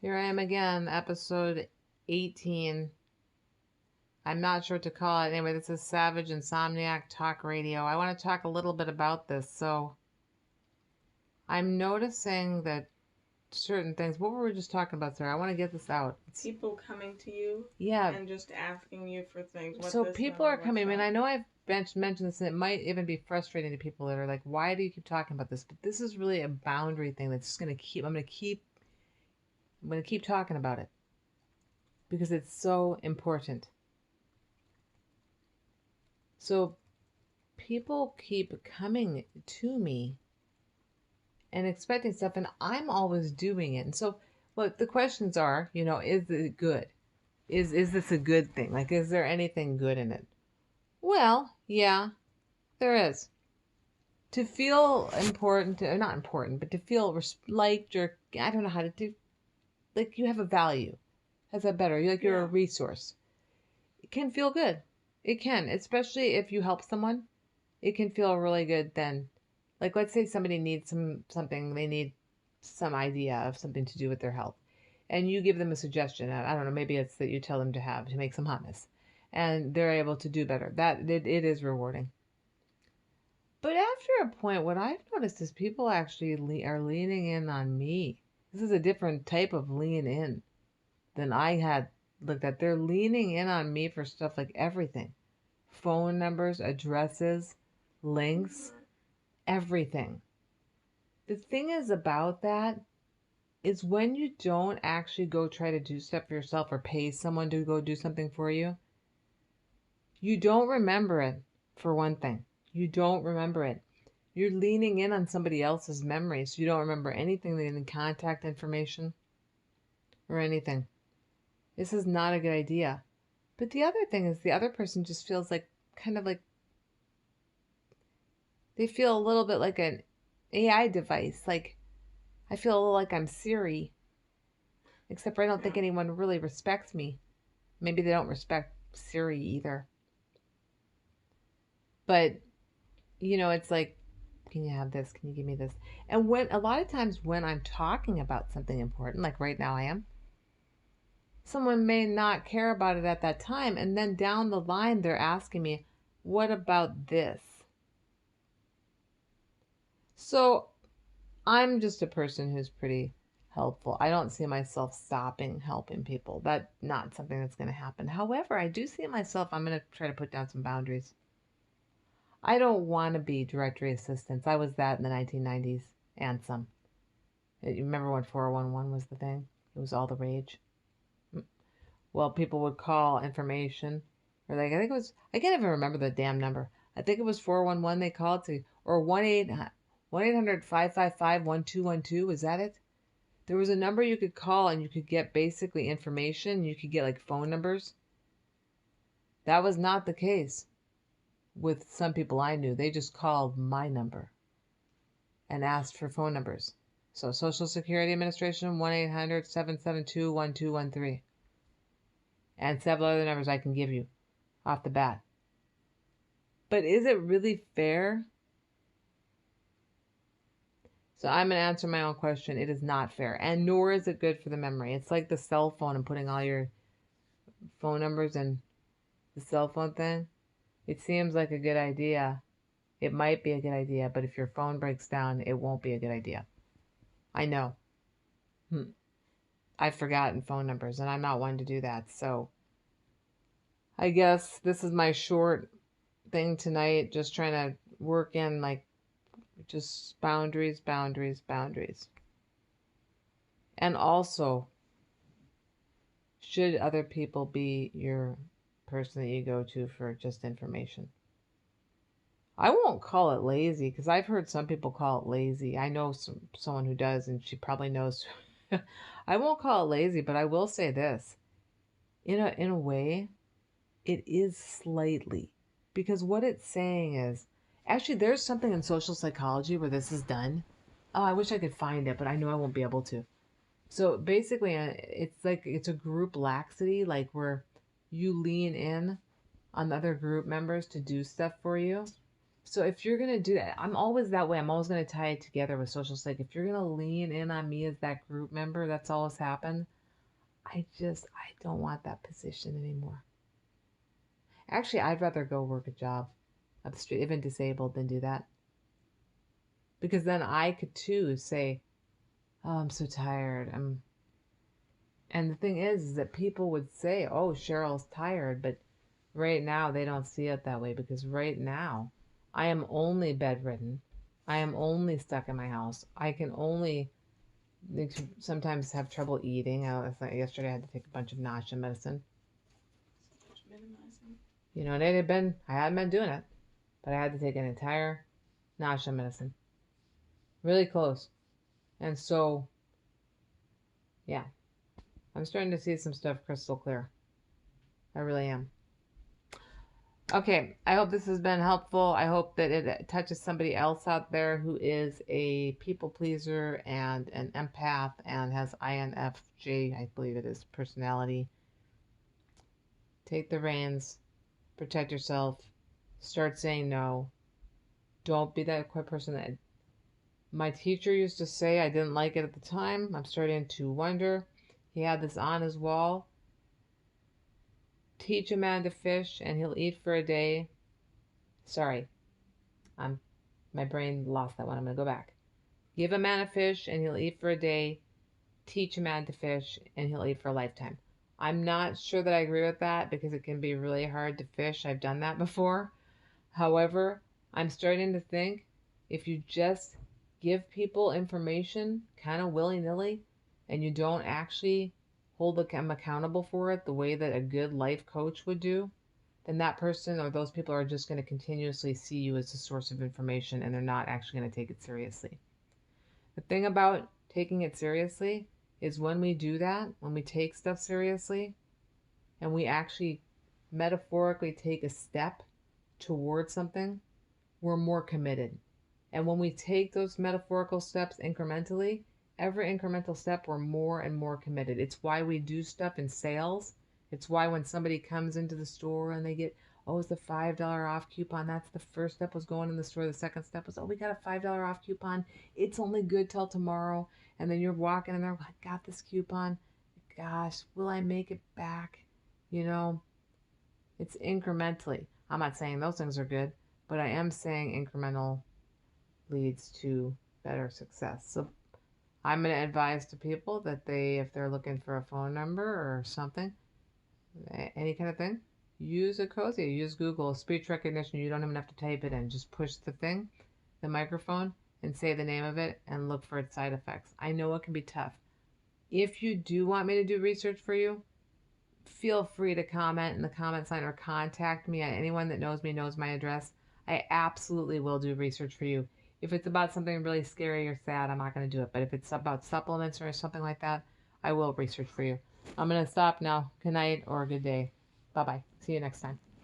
Here I am again, episode 18. I'm not sure what to call it. Anyway, this is Savage Insomniac Talk Radio. I want to talk a little bit about this. So, I'm noticing that certain things. What were we just talking about, Sarah? I want to get this out. People coming to you Yeah. and just asking you for things. So, people are coming. I mean, I know I've mentioned this, and it might even be frustrating to people that are like, why do you keep talking about this? But this is really a boundary thing that's just going to keep. I'm going to keep talking about it because it's so important. So people keep coming to me and expecting stuff, and I'm always doing it. And so what the questions are, is it good? Is this a good thing? Like, is there anything good in it? Well, yeah, there is. To feel important, or not important, but to feel liked, or I don't know how to do, like you have a value. How's that better? You're a resource. It can feel good. It can, especially if you help someone. It can feel really good then. Like, let's say somebody needs something, they need some idea of something to do with their health. And you give them a suggestion. I don't know, maybe it's that you tell them to make some hummus. And they're able to do better. It is rewarding. But after a point, what I've noticed is people actually are leaning in on me. This is a different type of lean in than I had looked at. They're leaning in on me for stuff like everything. Phone numbers, addresses, links, everything. The thing is about that is when you don't actually go try to do stuff for yourself or pay someone to go do something for you, you don't remember it, for one thing. You don't remember it. You're leaning in on somebody else's memories. So you don't remember anything, any contact information or anything. This is not a good idea. But the other thing is the other person just feels like kind of like they feel a little bit like an AI device. Like I feel a little like I'm Siri, except for I don't think anyone really respects me. Maybe they don't respect Siri either. But it's like, can you have this? Can you give me this? And when a lot of times when I'm talking about something important, like right now I am, someone may not care about it at that time, and then down the line they're asking me, what about this? So I'm just a person who's pretty helpful. I don't see myself stopping helping people. That's not something that's going to happen. However, I do see myself, I'm going to try to put down some boundaries. I don't want to be directory assistants. I was that in the 1990s and some. You remember when 411 was the thing? It was all the rage. Well, people would call information, or like, I think it was, I can't even remember the damn number. I think it was 411 they called to, or 1-800-555-1212. Was that it? There was a number you could call and you could get basically information. You could get like phone numbers. That was not the case with some people I knew. They just called my number and asked for phone numbers. So Social Security Administration, 1-800-772-1213. And several other numbers I can give you off the bat. But is it really fair? So I'm going to answer my own question. It is not fair. And nor is it good for the memory. It's like the cell phone and putting all your phone numbers in the cell phone thing. It seems like a good idea. It might be a good idea, but if your phone breaks down, it won't be a good idea. I know. I've forgotten phone numbers, and I'm not one to do that. So I guess this is my short thing tonight, just trying to work in like just boundaries. And also, should other people be your person that you go to for just information? I won't call it lazy because I've heard some people call it lazy. I know someone who does, and she probably knows. I won't call it lazy, but I will say this. In a way, it is slightly, because what it's saying is, actually, there's something in social psychology where this is done. Oh, I wish I could find it, but I know I won't be able to. So basically, it's like it's a group laxity, like where you lean in on the other group members to do stuff for you. So if you're gonna do that, I'm always that way. I'm always gonna tie it together with social psych. If you're gonna lean in on me as that group member, that's always happened. I don't want that position anymore. Actually, I'd rather go work a job up the street, even disabled, than do that. Because then I could too say, "Oh, I'm so tired. I'm." And the thing is that people would say, "Oh, Cheryl's tired," but right now they don't see it that way because right now I am only bedridden. I am only stuck in my house. I can only sometimes have trouble eating. Yesterday I had to take a bunch of nausea medicine. Minimizing. And I hadn't been doing it, but I had to take an entire nausea medicine. Really close. And so, yeah, I'm starting to see some stuff crystal clear. I really am. Okay, I hope this has been helpful. I hope that it touches somebody else out there who is a people pleaser and an empath and has INFJ, I believe it is, personality. Take the reins, protect yourself, start saying no. Don't be that quick person that my teacher used to say. I didn't like it at the time. I'm starting to wonder. He had this on his wall. Teach a man to fish and he'll eat for a day. Sorry, my brain lost that one. I'm going to go back. Give a man a fish and he'll eat for a day. Teach a man to fish and he'll eat for a lifetime. I'm not sure that I agree with that because it can be really hard to fish. I've done that before. However, I'm starting to think if you just give people information kind of willy-nilly and you don't actually hold them accountable for it the way that a good life coach would do, then that person or those people are just going to continuously see you as a source of information and they're not actually going to take it seriously. The thing about taking it seriously is when we do that, when we take stuff seriously and we actually metaphorically take a step towards something, we're more committed. And when we take those metaphorical steps incrementally, every incremental step, we're more and more committed. It's why we do stuff in sales. It's why when somebody comes into the store and they get, oh, it's the $5 off coupon. That's the first step was going in the store. The second step was, oh, we got a $5 off coupon. It's only good till tomorrow. And then you're walking and they're like, I got this coupon. Gosh, will I make it back? It's incrementally. I'm not saying those things are good, but I am saying incremental leads to better success. So I'm going to advise to people that if they're looking for a phone number or something, any kind of thing, use a Cozy, use Google speech recognition. You don't even have to type it in. Just push the microphone, and say the name of it and look for its side effects. I know it can be tough. If you do want me to do research for you, feel free to comment in the comment sign or contact me. Anyone that knows me knows my address. I absolutely will do research for you. If it's about something really scary or sad, I'm not going to do it. But if it's about supplements or something like that, I will research for you. I'm going to stop now. Good night or good day. Bye-bye. See you next time.